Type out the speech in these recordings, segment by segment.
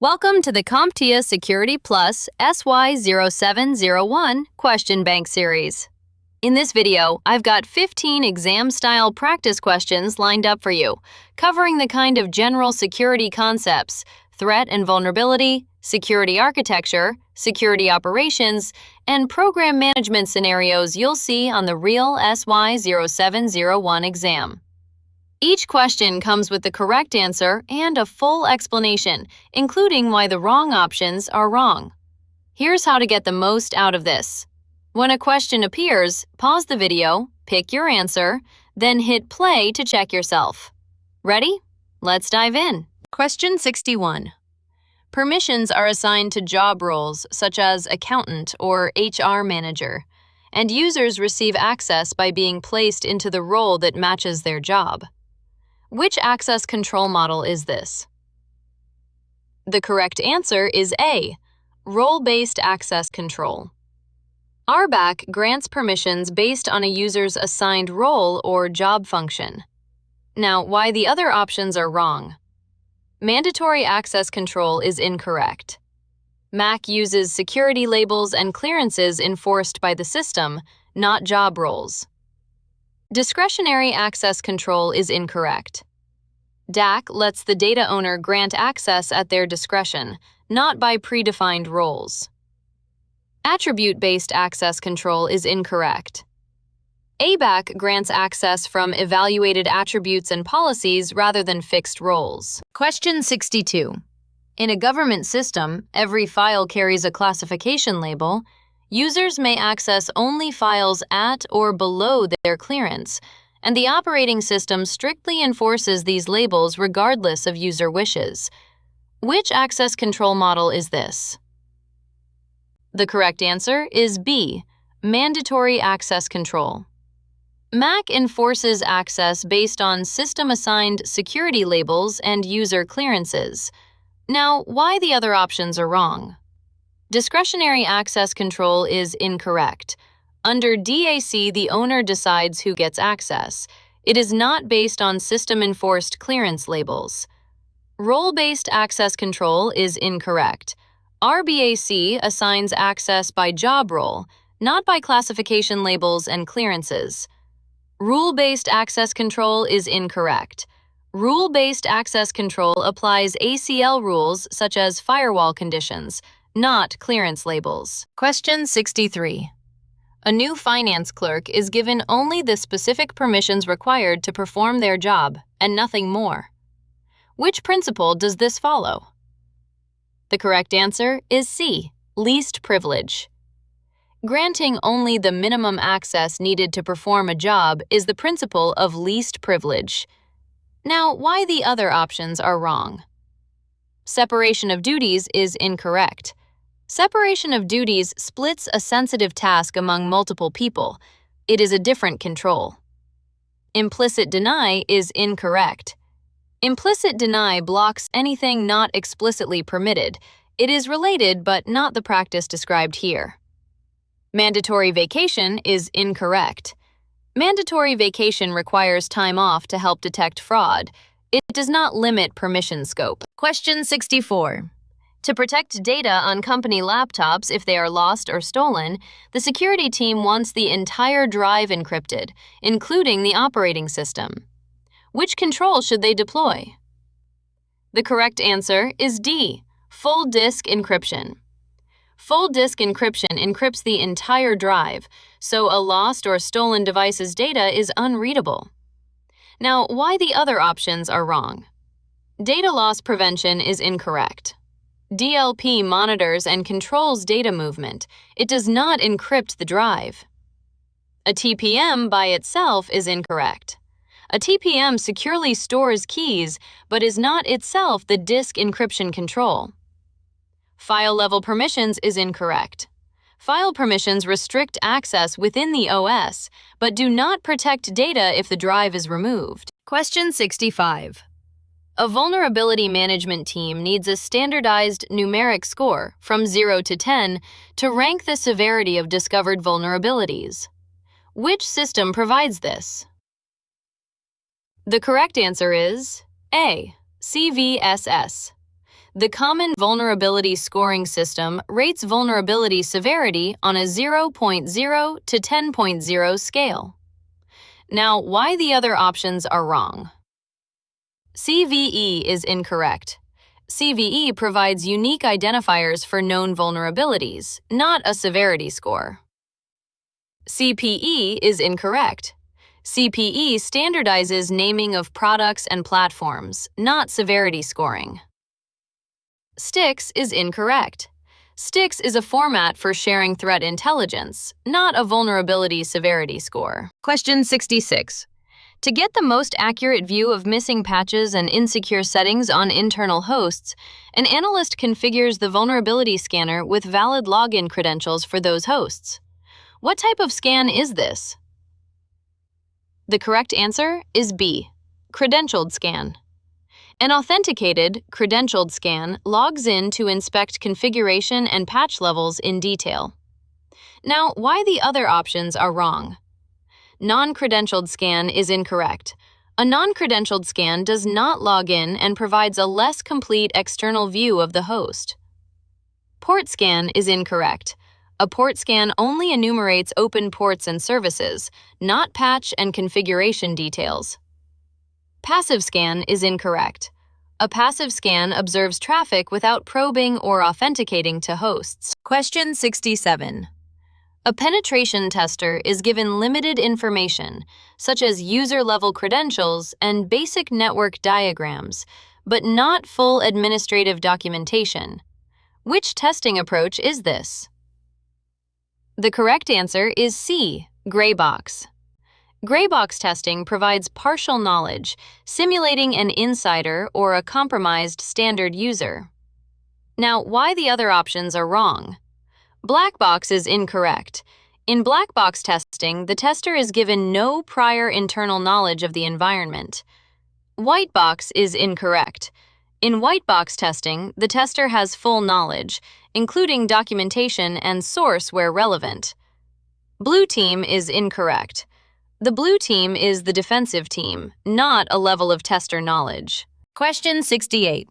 Welcome to the CompTIA Security Plus SY0-701 Question Bank Series. In this video, I've got 15 exam-style practice questions lined up for you, covering the kind of general security concepts, threat and vulnerability, security architecture, security operations, and program management scenarios you'll see on the real SY0-701 exam. Each question comes with the correct answer and a full explanation, including why the wrong options are wrong. Here's how to get the most out of this. When a question appears, pause the video, pick your answer, then hit play to check yourself. Ready? Let's dive in. Question 61. Permissions are assigned to job roles such as accountant or HR manager, and users receive access by being placed into the role that matches their job. Which access control model is this? The correct answer is A, role-based access control. RBAC grants permissions based on a user's assigned role or job function. Now, why the other options are wrong? Mandatory access control is incorrect. MAC uses security labels and clearances enforced by the system, not job roles. Discretionary access control is incorrect. DAC lets the data owner grant access at their discretion, not by predefined roles. Attribute-based access control is incorrect. ABAC grants access from evaluated attributes and policies rather than fixed roles. Question 62. In a government system, every file carries a classification label. Users may access only files at or below their clearance, and the operating system strictly enforces these labels regardless of user wishes. Which access control model is this? The correct answer is B, mandatory access control. MAC enforces access based on system-assigned security labels and user clearances. Now, why the other options are wrong? Discretionary access control is incorrect. Under DAC, the owner decides who gets access. It is not based on system-enforced clearance labels. Role-based access control is incorrect. RBAC assigns access by job role, not by classification labels and clearances. Rule-based access control is incorrect. Rule-based access control applies ACL rules such as firewall conditions, not clearance labels. Question 63. A new finance clerk is given only the specific permissions required to perform their job, and nothing more. Which principle does this follow? The correct answer is C, least privilege. Granting only the minimum access needed to perform a job is the principle of least privilege. Now, why the other options are wrong? Separation of duties is incorrect. Separation of duties splits a sensitive task among multiple people. It is a different control. Implicit deny is incorrect. Implicit deny blocks anything not explicitly permitted. It is related but not the practice described here. Mandatory vacation is incorrect. Mandatory vacation requires time off to help detect fraud. It does not limit permission scope. Question 64. To protect data on company laptops if they are lost or stolen, the security team wants the entire drive encrypted, including the operating system. Which control should they deploy? The correct answer is D, full disk encryption. Full disk encryption encrypts the entire drive, so a lost or stolen device's data is unreadable. Now, why the other options are wrong? Data loss prevention is incorrect. DLP monitors and controls data movement. It does not encrypt the drive. A TPM by itself is incorrect. A TPM securely stores keys, but is not itself the disk encryption control. File-level permissions is incorrect. File permissions restrict access within the OS, but do not protect data if the drive is removed. Question 65. A vulnerability management team needs a standardized numeric score from 0 to 10 to rank the severity of discovered vulnerabilities. Which system provides this? The correct answer is A, CVSS. The Common Vulnerability Scoring System rates vulnerability severity on a 0.0 to 10.0 scale. Now, why the other options are wrong? CVE is incorrect. CVE provides unique identifiers for known vulnerabilities, not a severity score. CPE is incorrect. CPE standardizes naming of products and platforms, not severity scoring. STIX is incorrect. STIX is a format for sharing threat intelligence, not a vulnerability severity score. Question 66. To get the most accurate view of missing patches and insecure settings on internal hosts, an analyst configures the vulnerability scanner with valid login credentials for those hosts. What type of scan is this? The correct answer is B, credentialed scan. An authenticated, credentialed scan logs in to inspect configuration and patch levels in detail. Now, why the other options are wrong? Non-credentialed scan is incorrect. A non-credentialed scan does not log in and provides a less complete external view of the host. Port scan is incorrect. A port scan only enumerates open ports and services, not patch and configuration details. Passive scan is incorrect. A passive scan observes traffic without probing or authenticating to hosts. Question 67. A penetration tester is given limited information, such as user-level credentials and basic network diagrams, but not full administrative documentation. Which testing approach is this? The correct answer is C, gray box. Gray box testing provides partial knowledge, simulating an insider or a compromised standard user. Now, why the other options are wrong? Black box is incorrect. In black box testing, the tester is given no prior internal knowledge of the environment. White box is incorrect. In white box testing, the tester has full knowledge, including documentation and source where relevant. Blue team is incorrect. The blue team is the defensive team, not a level of tester knowledge. Question 68.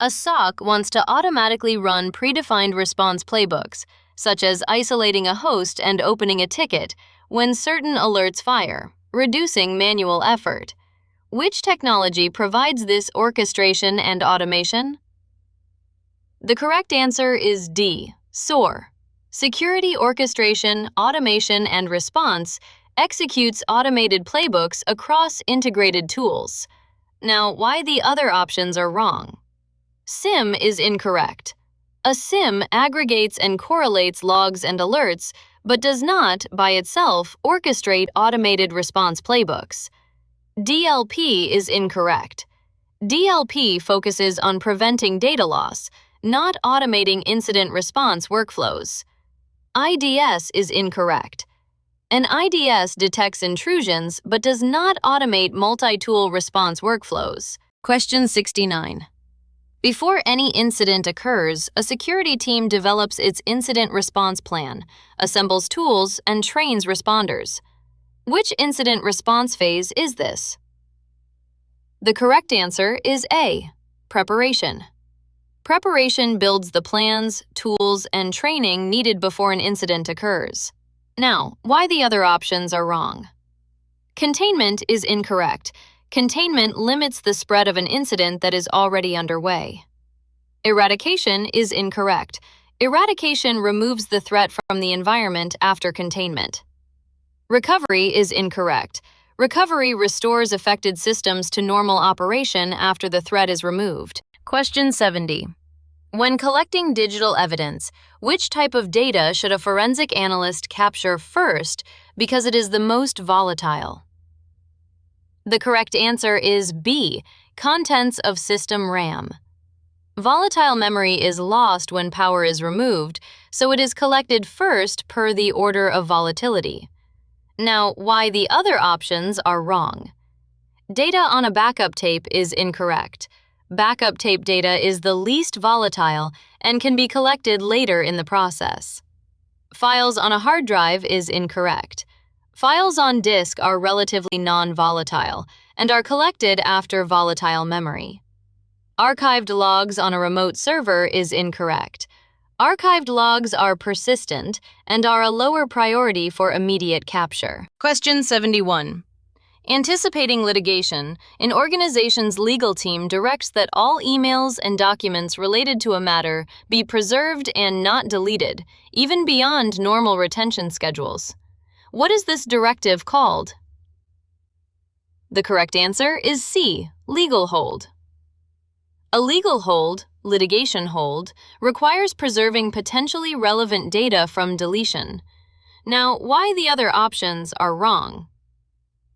A SOC wants to automatically run predefined response playbooks, such as isolating a host and opening a ticket, when certain alerts fire, reducing manual effort. Which technology provides this orchestration and automation? The correct answer is D, SOAR. Security Orchestration, Automation, and Response executes automated playbooks across integrated tools. Now, why the other options are wrong? SIM is incorrect. A SIM aggregates and correlates logs and alerts, but does not, by itself, orchestrate automated response playbooks. DLP is incorrect. DLP focuses on preventing data loss, not automating incident response workflows. IDS is incorrect. An IDS detects intrusions but does not automate multi-tool response workflows. Question 69. Before any incident occurs, a security team develops its incident response plan, assembles tools, and trains responders. Which incident response phase is this? The correct answer is A, preparation. Preparation builds the plans, tools, and training needed before an incident occurs. Now, why the other options are wrong? Containment is incorrect. Containment limits the spread of an incident that is already underway. Eradication is incorrect. Eradication removes the threat from the environment after containment. Recovery is incorrect. Recovery restores affected systems to normal operation after the threat is removed. Question 70. When collecting digital evidence, which type of data should a forensic analyst capture first because it is the most volatile? The correct answer is B, contents of system RAM. Volatile memory is lost when power is removed, so it is collected first per the order of volatility. Now, why the other options are wrong? Data on a backup tape is incorrect. Backup tape data is the least volatile and can be collected later in the process. Files on a hard drive is incorrect. Files on disk are relatively non-volatile and are collected after volatile memory. Archived logs on a remote server is incorrect. Archived logs are persistent and are a lower priority for immediate capture. Question 71. Anticipating litigation, an organization's legal team directs that all emails and documents related to a matter be preserved and not deleted, even beyond normal retention schedules. What is this directive called? The correct answer is C, legal hold. A legal hold, litigation hold, requires preserving potentially relevant data from deletion. Now, why the other options are wrong?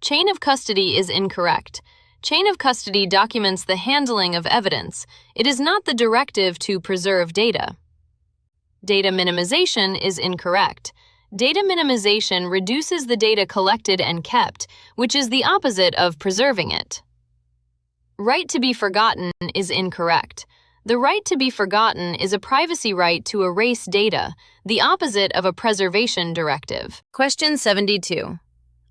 Chain of custody is incorrect. Chain of custody documents the handling of evidence. It is not the directive to preserve data. Data minimization is incorrect. Data minimization reduces the data collected and kept, which is the opposite of preserving it. Right to be forgotten is incorrect. The right to be forgotten is a privacy right to erase data, the opposite of a preservation directive. Question 72.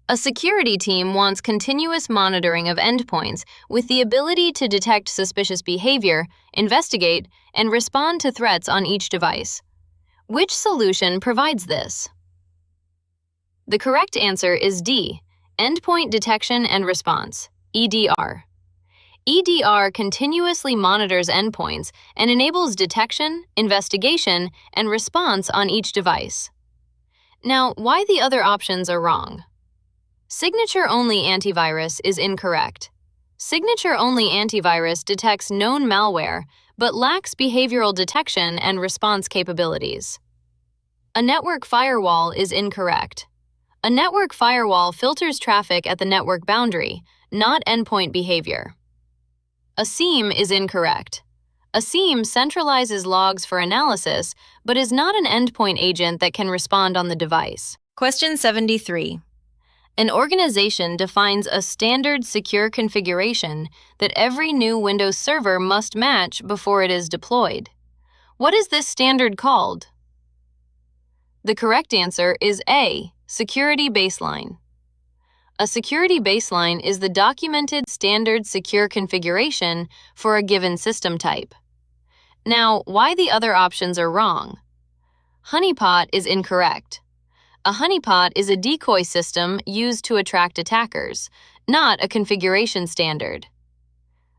A security team wants continuous monitoring of endpoints with the ability to detect suspicious behavior, investigate, and respond to threats on each device. Which solution provides this? The correct answer is D, Endpoint Detection and Response, EDR. EDR continuously monitors endpoints and enables detection, investigation, and response on each device. Now, why the other options are wrong? Signature-only antivirus is incorrect. Signature-only antivirus detects known malware, but lacks behavioral detection and response capabilities. A network firewall is incorrect. A network firewall filters traffic at the network boundary, not endpoint behavior. A SIEM is incorrect. A SIEM centralizes logs for analysis, but is not an endpoint agent that can respond on the device. Question 73. An organization defines a standard secure configuration that every new Windows server must match before it is deployed. What is this standard called? The correct answer is A, Security Baseline. A security baseline is the documented standard secure configuration for a given system type. Now, why the other options are wrong? Honeypot is incorrect. A honeypot is a decoy system used to attract attackers, not a configuration standard.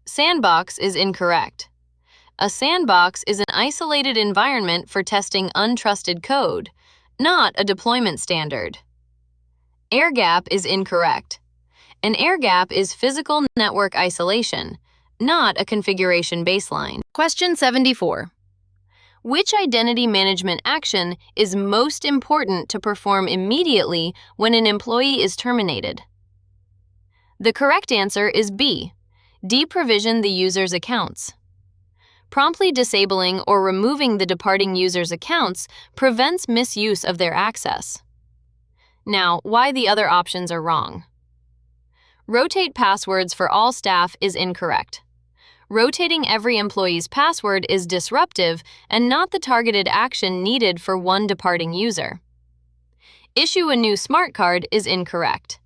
Sandbox is incorrect. A sandbox is an isolated environment for testing untrusted code, not a deployment standard. Air gap is incorrect. An air gap is physical network isolation, not a configuration baseline. Question 74. Which identity management action is most important to perform immediately when an employee is terminated? The correct answer is B, deprovision the user's accounts. Promptly disabling or removing the departing user's accounts prevents misuse of their access. Now, why the other options are wrong? Rotate passwords for all staff is incorrect. Rotating every employee's password is disruptive and not the targeted action needed for one departing user. Issue a new smart card is incorrect.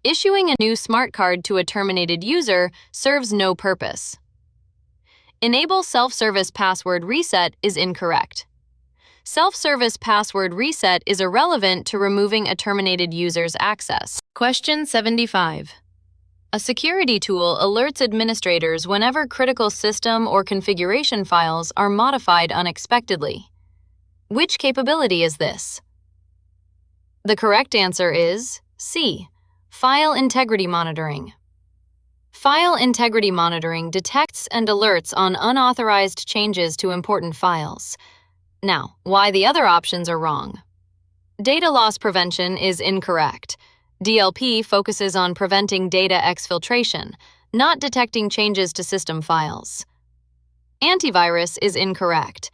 Issuing a new smart card to a terminated user serves no purpose. Enable self-service password reset is incorrect. Self-service password reset is irrelevant to removing a terminated user's access. Question 75. A security tool alerts administrators whenever critical system or configuration files are modified unexpectedly. Which capability is this? The correct answer is C, File Integrity Monitoring. File integrity monitoring detects and alerts on unauthorized changes to important files. Now, why the other options are wrong? Data loss prevention is incorrect. DLP focuses on preventing data exfiltration, not detecting changes to system files. Antivirus is incorrect.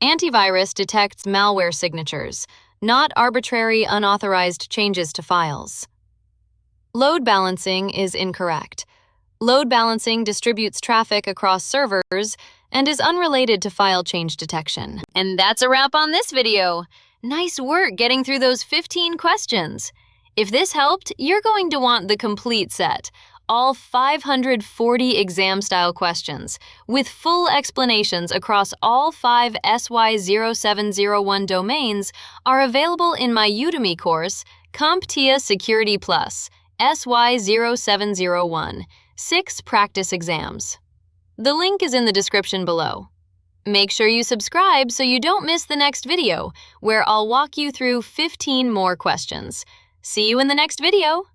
Antivirus detects malware signatures, not arbitrary unauthorized changes to files. Load balancing is incorrect. Load balancing distributes traffic across servers and is unrelated to file change detection. And that's a wrap on this video. Nice work getting through those 15 questions. If this helped, you're going to want the complete set. all 540 exam-style questions, with full explanations across all 5 SY0-701 domains, are available in my Udemy course, CompTIA Security Plus, SY0-701, 6 practice exams. The link is in the description below. Make sure you subscribe so you don't miss the next video, where I'll walk you through 15 more questions. See you in the next video!